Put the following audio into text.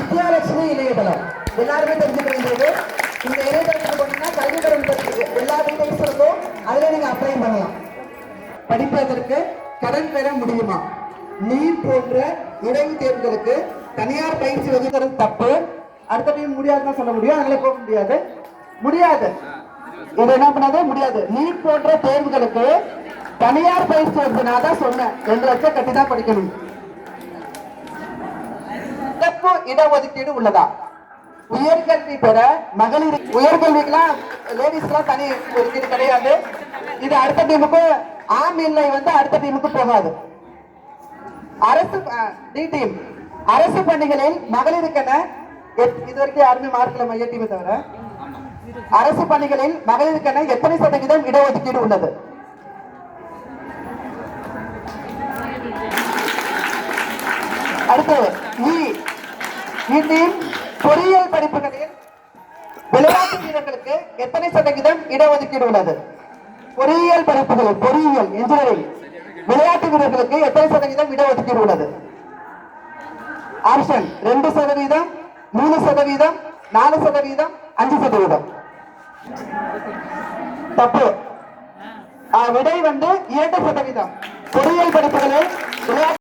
வித்யாலட்சுமி இணையதளம் எல்லாருமே தெரிஞ்சுக்க வேண்டியது. இந்த இணையதளத்துக்கு போனீங்கன்னா கல்வி கடன் பற்றி எல்லா டீடைல்ஸும் இருக்கும். அதுல நீங்க அப்ளை பண்ணலாம். படிப்பதற்கு கடன் பெற முடியுமா? நீட் போன்ற நுழைவுத் தேர்வுகளுக்கு தனியார் பயிற்சி வகுக்கிறது தப்பு. அடுத்த டைம் முடியாதுன்னு சொல்ல முடியும். அதனால போக முடியாது. முடியாது. இது என்ன பண்ணாது முடியாது. நீட் போன்ற தேர்வுகளுக்கு தனியார் பயிற்சி வகுப்பு நான் தான் சொன்னேன் 2 லட்சம் கட்டி தான் படிக்கணும். சிறப்பு இடஒதுக்கீடு உள்ளதா? உயர்கல்வி பெற மகளிர் உயர்கல்விக்கெல்லாம் லேடிஸ்லாம் தனி ஒதுக்கீடு கிடையாது. இது அடுத்த டீமுக்கு ஆம் இல்லை அடுத்த டீமுக்கு போகாது. அரசு டீம் அரசு பணிகளில் மகளிருக்கென இது வரைக்கும் யாருமே மார்க்ல மைய டீமை தவிர அரசு பணிகளில் மகளிருக்கென எத்தனை சதவீதம் இடஒதுக்கீடு உள்ளது? அடுத்து பொறியியல் படிப்புகளில் விளையாட்டு வீரர்களுக்கு எத்தனை சதவீதம் இடஒதுக்கீடு உள்ளது? பொறியியல் படிப்புகளில் பொறியியல் இன்ஜினியரிங் விளையாட்டு வீரர்களுக்கு எத்தனை சதவீதம் இடஒதுக்கீடு உள்ளது? ஆப்ஷன் 2%, 3%, 4%, 5%. தப்பு. விடை 2%. பொறியியல் படிப்புகளில் விளையாட்டு